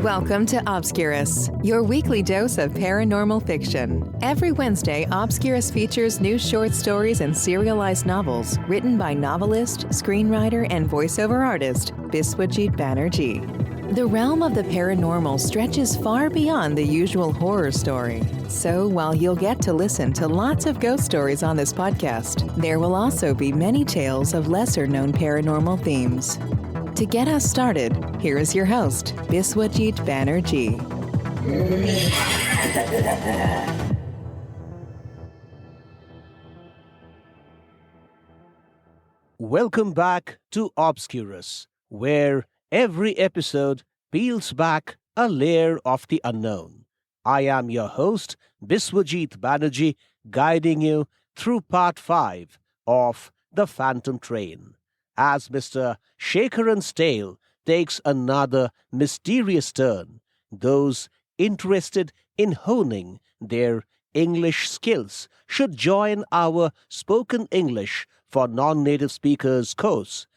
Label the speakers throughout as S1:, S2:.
S1: Welcome to Obscurus, your weekly dose of paranormal fiction. Every Wednesday, Obscurus features new short stories and serialized novels written by novelist, screenwriter, and voiceover artist Biswajit Banerjee. The realm of the paranormal stretches far beyond the usual horror story. So while you'll get to listen to lots of ghost stories on this podcast, there will also be many tales of lesser-known paranormal themes. To get us started, here is your host, Biswajit Banerjee.
S2: Welcome back to Obscurus, where every episode peels back a layer of the unknown. I am your host, Biswajit Banerjee, guiding you through part 5 of The Phantom Train. As Mr. Shekharan's tale takes another mysterious turn, those interested in honing their English skills should join our Spoken English for Non-Native Speakers course.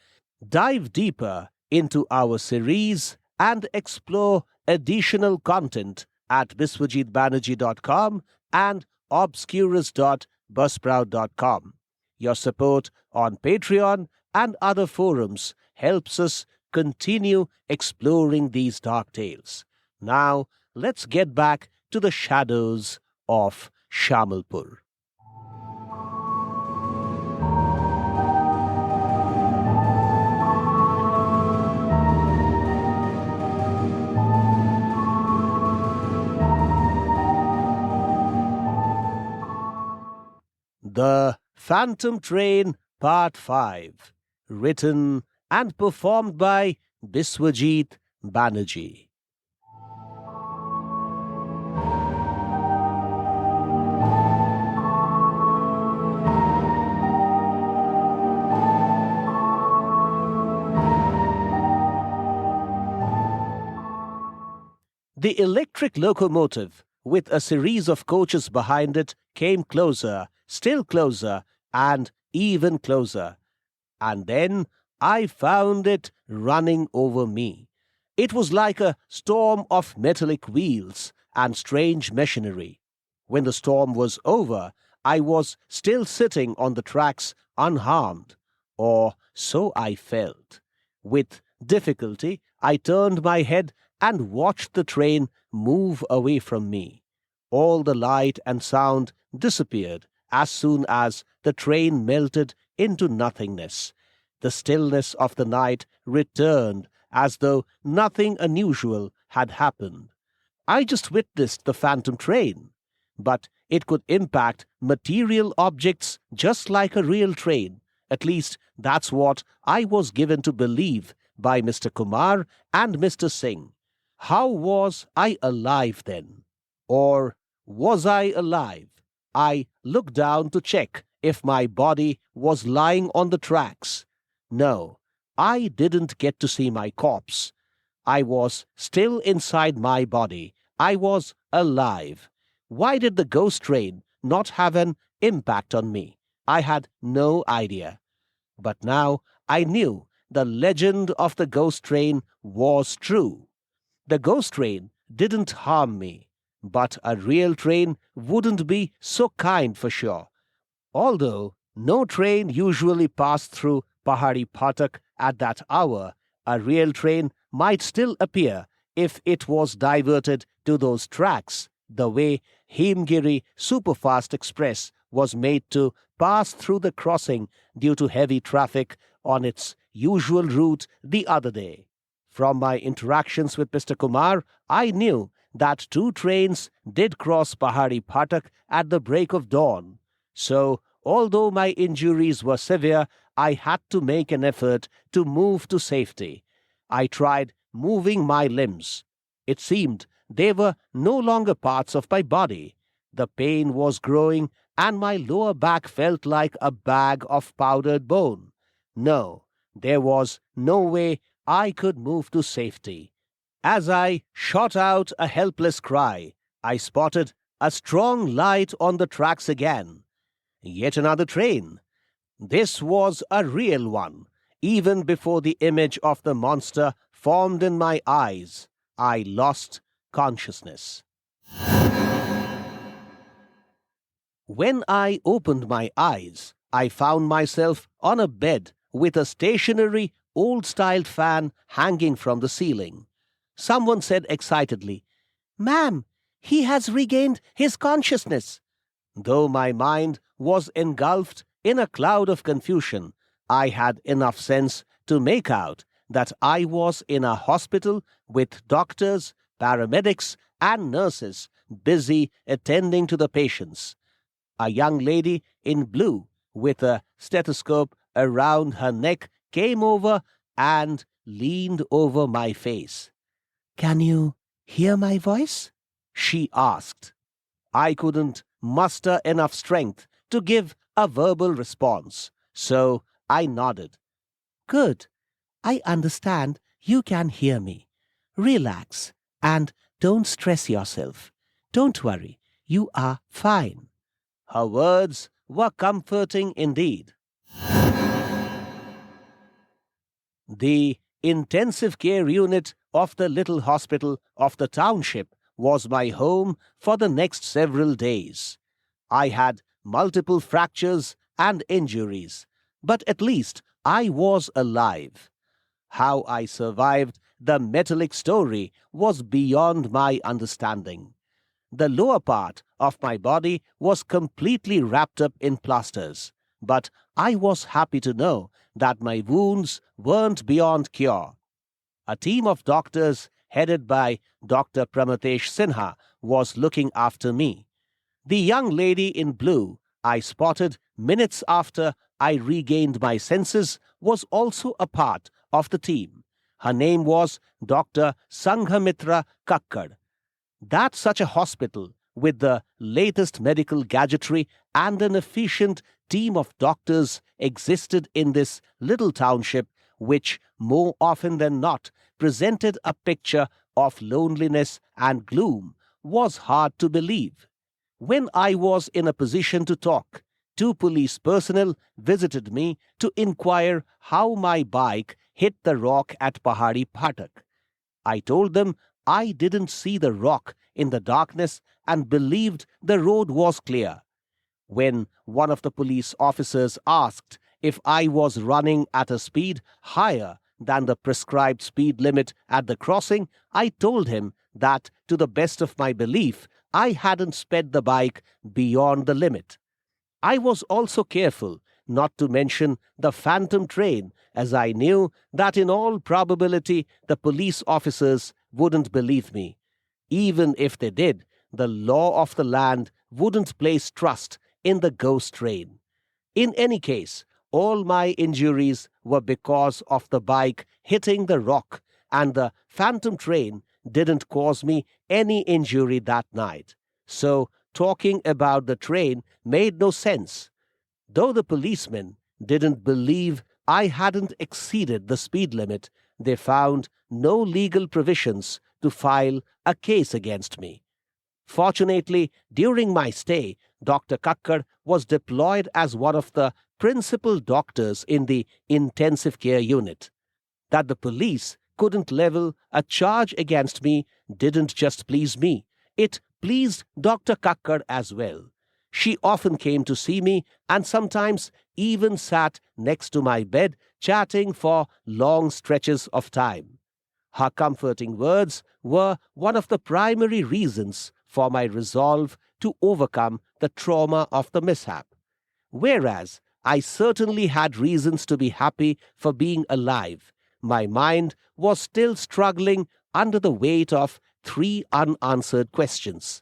S2: Dive deeper into our series and explore additional content at biswajitbanerjee.com and obscurus.buzzsprout.com. Your support on Patreon and other forums helps us continue exploring these dark tales. Now, let's get back to the shadows of Shamalpur. The Phantom Train, Part 5. Written and performed by Biswajit Banerjee. The electric locomotive, with a series of coaches behind it, came closer, still closer, and even closer. And then I found it running over me. It was like a storm of metallic wheels and strange machinery. When the storm was over, I was still sitting on the tracks unharmed, or so I felt. With difficulty, I turned my head and watched the train move away from me. All the light and sound disappeared as soon as the train melted into nothingness. The stillness of the night returned as though nothing unusual had happened. I just witnessed the phantom train, but it could impact material objects just like a real train. At least that's what I was given to believe by Mr. Kumar and Mr. Singh. How was I alive then? Or was I alive? I looked down to check if my body was lying on the tracks. No, I didn't get to see my corpse. I was still inside my body. I was alive. Why did the ghost train not have an impact on me? I had no idea. But now I knew the legend of the ghost train was true. The ghost train didn't harm me, but a real train wouldn't be so kind for sure. Although no train usually passed through Pahari Phatak at that hour, a real train might still appear if it was diverted to those tracks, the way Himgiri Superfast Express was made to pass through the crossing due to heavy traffic on its usual route the other day. From my interactions with Mr. Kumar, I knew that 2 trains did cross Pahari Phatak at the break of dawn. So, although my injuries were severe, I had to make an effort to move to safety. I tried moving my limbs. It seemed they were no longer parts of my body. The pain was growing, and my lower back felt like a bag of powdered bone. No, there was no way I could move to safety. As I shot out a helpless cry, I spotted a strong light on the tracks again. Yet another train. This was a real one. Even before the image of the monster formed in my eyes, I lost consciousness. When I opened my eyes, I found myself on a bed with a stationary, old-style fan hanging from the ceiling. Someone said excitedly, "Ma'am, he has regained his consciousness." Though my mind was engulfed in a cloud of confusion, I had enough sense to make out that I was in a hospital with doctors, paramedics, and nurses busy attending to the patients. A young lady in blue with a stethoscope around her neck came over and leaned over my face. "Can you hear my voice?" she asked. I couldn't muster enough strength to give a verbal response, so I nodded. "Good. I understand you can hear me. Relax and don't stress yourself. Don't worry, you are fine." Her words were comforting indeed. The intensive care unit of the little hospital of the township was my home for the next several days. I had multiple fractures and injuries, but at least I was alive. How I survived the metallic story was beyond my understanding. The lower part of my body was completely wrapped up in plasters, but I was happy to know that my wounds weren't beyond cure. A team of doctors headed by Dr. Pramatesh Sinha was looking after me. The young lady in blue I spotted minutes after I regained my senses was also a part of the team. Her name was Dr. Sanghamitra Kakkad. That such a hospital with the latest medical gadgetry and an efficient team of doctors existed in this little township, which more often than not presented a picture of loneliness and gloom, was hard to believe. When I was in a position to talk, 2 police personnel visited me to inquire how my bike hit the rock at Pahadi Phatak. I told them I didn't see the rock in the darkness and believed the road was clear. When one of the police officers asked if I was running at a speed higher than the prescribed speed limit at the crossing, I told him that, to the best of my belief, I hadn't sped the bike beyond the limit. I was also careful not to mention the phantom train, as I knew that in all probability the police officers wouldn't believe me. Even if they did, the law of the land wouldn't place trust in the ghost train. In any case, all my injuries were because of the bike hitting the rock, and the phantom train didn't cause me any injury that night. So talking about the train made no sense. Though the policemen didn't believe I hadn't exceeded the speed limit, they found no legal provisions to file a case against me. Fortunately, during my stay, Dr. Kakkar was deployed as one of the principal doctors in the intensive care unit. That the police couldn't level a charge against me didn't just please me. It pleased Dr. Kakkar as well. She often came to see me and sometimes even sat next to my bed chatting for long stretches of time. Her comforting words were one of the primary reasons for my resolve to overcome the trauma of the mishap. Whereas I certainly had reasons to be happy for being alive, my mind was still struggling under the weight of 3 unanswered questions.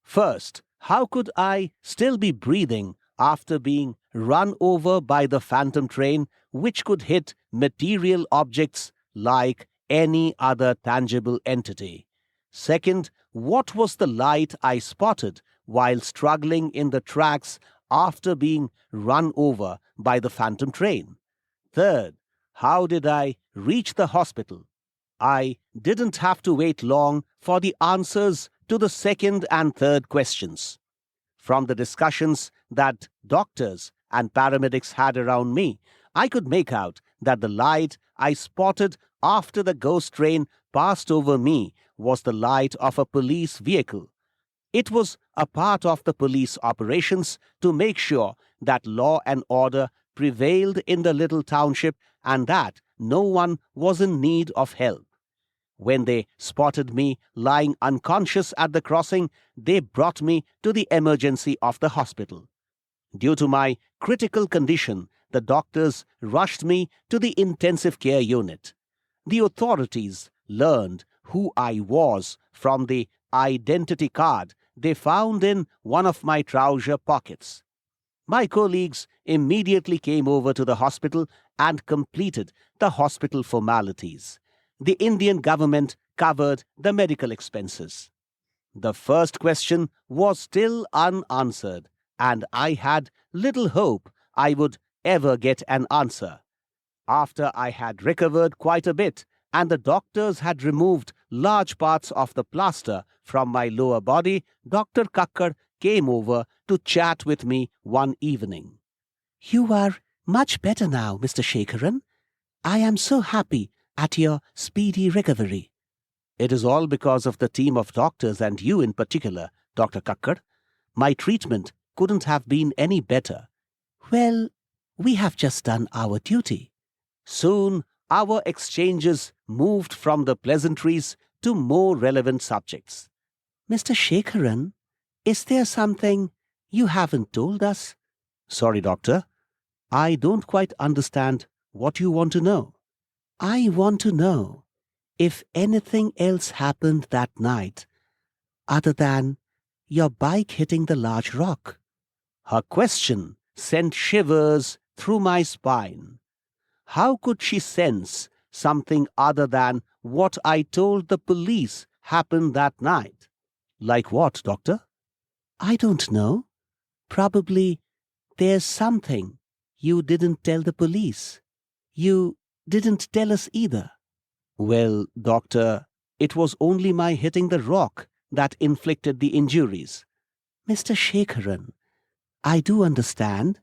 S2: First, how could I still be breathing after being run over by the phantom train, which could hit material objects like any other tangible entity? Second, what was the light I spotted while struggling in the tracks after being run over by the phantom train? Third, how did I reach the hospital? I didn't have to wait long for the answers to the second and third questions. From the discussions that doctors and paramedics had around me, I could make out that the light I spotted after the ghost train passed over me was the light of a police vehicle. It was a part of the police operations to make sure that law and order prevailed in the little township and that no one was in need of help. When they spotted me lying unconscious at the crossing, they brought me to the emergency of the hospital. Due to my critical condition, the doctors rushed me to the intensive care unit. The authorities learned who I was from the identity card they found in one of my trouser pockets. My colleagues immediately came over to the hospital and completed the hospital formalities. The Indian government covered the medical expenses. The first question was still unanswered, and I had little hope I would ever get an answer. After I had recovered quite a bit, and the doctors had removed large parts of the plaster from my lower body, Dr. Kakkar came over to chat with me one evening. "You are much better now, Mr. Shekharan. I am so happy at your speedy recovery." "It is all because of the team of doctors and you in particular, Dr. Kakkar. My treatment couldn't have been any better." "Well, we have just done our duty." Soon, our exchanges moved from the pleasantries to more relevant subjects. "Mr. Shekharan, is there something you haven't told us?" "Sorry, doctor. I don't quite understand what you want to know." "I want to know if anything else happened that night other than your bike hitting the large rock." Her question sent shivers through my spine. How could she sense something other than what I told the police happened that night? Like what, doctor? "I don't know. Probably there's something you didn't tell the police. You didn't tell us either." "Well, doctor, it was only my hitting the rock that inflicted the injuries." "Mr. Shekharan, I do understand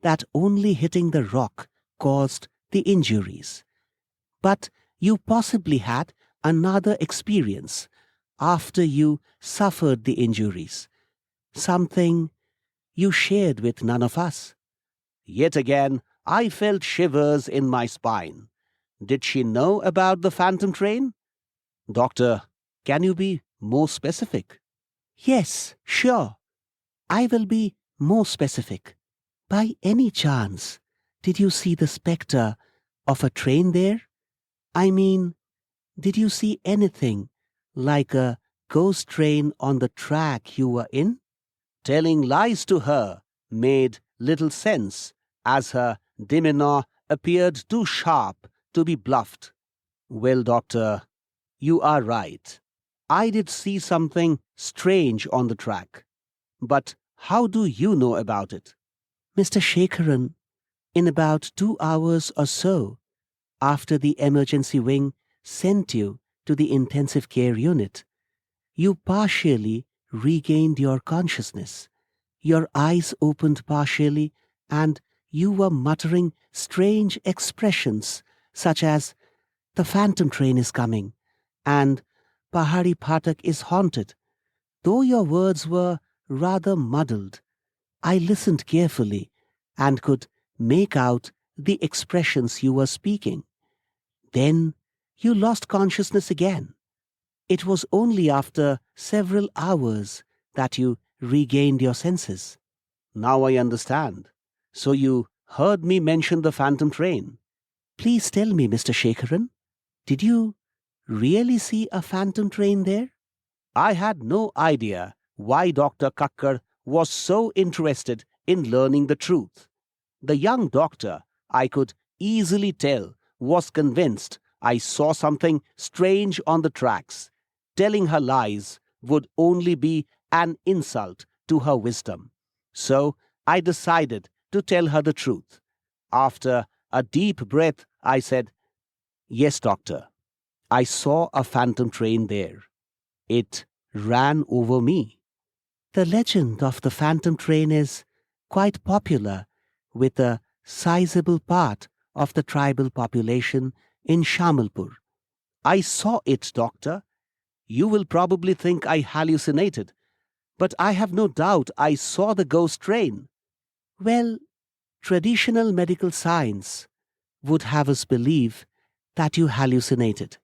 S2: that only hitting the rock caused the injuries. But you possibly had another experience after you suffered the injuries. Something you shared with none of us." Yet again, I felt shivers in my spine. Did she know about the phantom train? "Doctor, can you be more specific?" "Yes, sure. I will be more specific. By any chance, did you see the spectre of a train there? I mean, did you see anything like a ghost train on the track you were in?" Telling lies to her made little sense, as her demeanor appeared too sharp to be bluffed. "Well, doctor, you are right. I did see something strange on the track. But how do you know about it?" "Mr. Shekharan, in about 2 hours or so, after the emergency wing sent you to the intensive care unit, you partially regained your consciousness. Your eyes opened partially, and you were muttering strange expressions such as, 'The phantom train is coming,' and 'Pahari Phatak is haunted.' Though your words were rather muddled, I listened carefully and could make out the expressions you were speaking. Then you lost consciousness again. It was only after several hours that you regained your senses." "Now I understand. So you heard me mention the phantom train." "Please tell me, Mr. Shekharan, did you really see a phantom train there?" I had no idea why Dr. Kakkar was so interested in learning the truth. The young doctor, I could easily tell, was convinced I saw something strange on the tracks. Telling her lies would only be an insult to her wisdom. So I decided to tell her the truth. After a deep breath, I said, "Yes, doctor, I saw a phantom train there. It ran over me." The legend of the phantom train is quite popular with a sizable part of the tribal population in Shamalpur. "I saw it, doctor. You will probably think I hallucinated, but I have no doubt I saw the ghost train. Well, traditional medical science would have us believe that you hallucinated,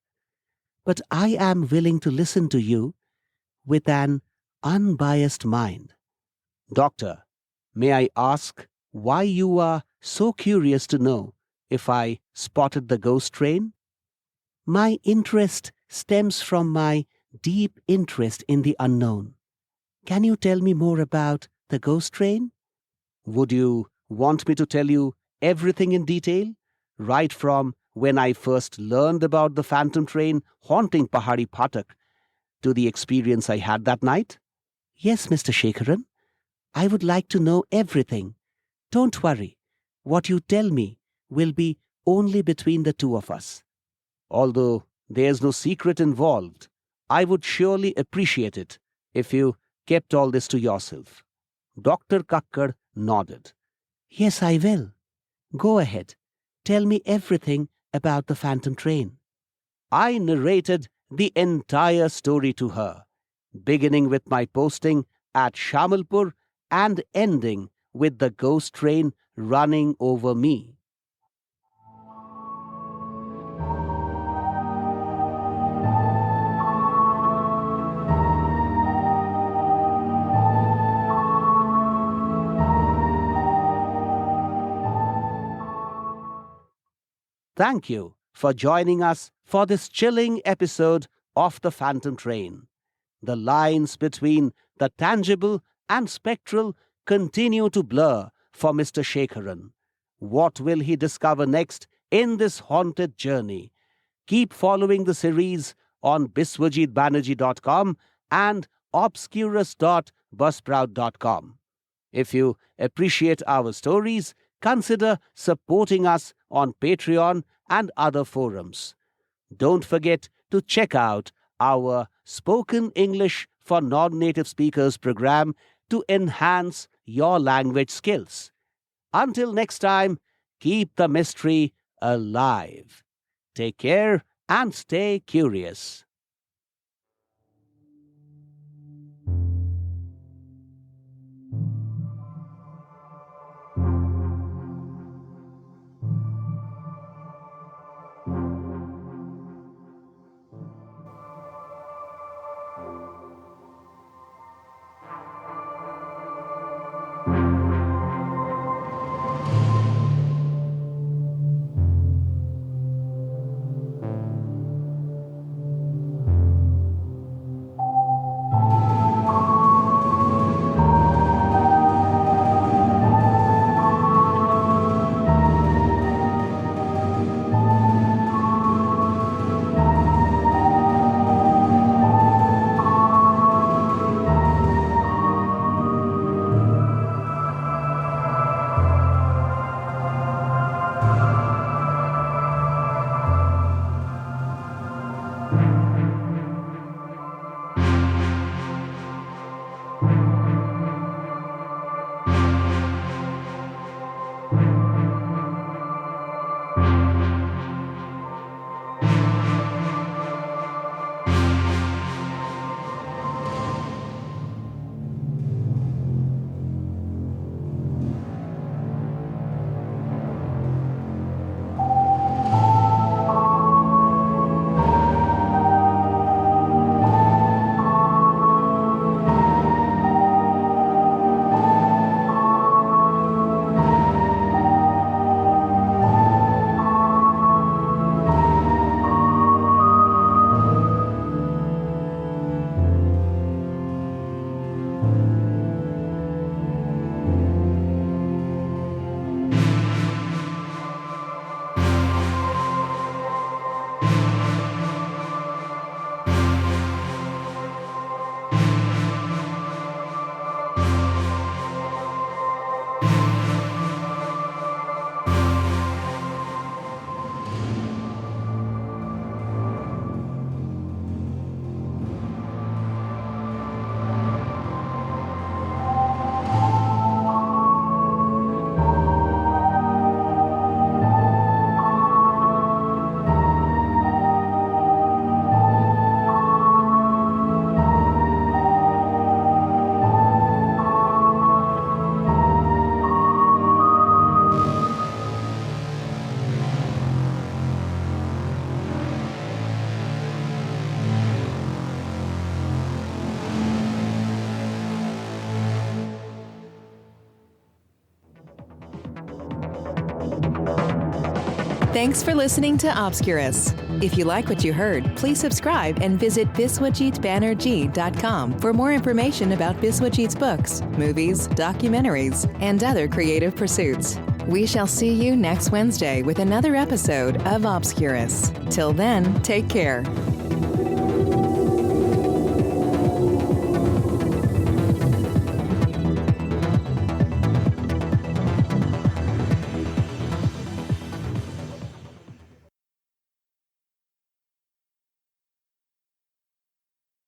S2: but I am willing to listen to you with an unbiased mind. Doctor, may I ask why you are so curious to know if I spotted the ghost train? My interest stems from my deep interest in the unknown. Can you tell me more about the ghost train? Would you want me to tell you everything in detail? Right from when I first learned about the phantom train haunting Pahari Phatak to the experience I had that night? Yes, Mr. Shekharan. I would like to know everything. Don't worry. What you tell me will be only between the two of us. Although there's no secret involved, I would surely appreciate it if you kept all this to yourself. Dr. Kakkar nodded. Yes, I will. Go ahead. Tell me everything about the phantom train. I narrated the entire story to her, beginning with my posting at Shamalpur and ending with the ghost train running over me. Thank you for joining us for this chilling episode of The Phantom Train. The lines between the tangible and spectral continue to blur for Mr. Shekharan. What will he discover next in this haunted journey? Keep following the series on biswajitbanerjee.com and obscurus.buzzsprout.com. If you appreciate our stories, consider supporting us on Patreon and other forums. Don't forget to check out our Spoken English for Non-Native Speakers program to enhance your language skills. Until next time, keep the mystery alive. Take care and stay curious.
S1: Thanks for listening to Obscurus. If you like what you heard, please subscribe and visit biswajitbanerjee.com for more information about Biswajit's books, movies, documentaries, and other creative pursuits. We shall see you next Wednesday with another episode of Obscurus. Till then, take care.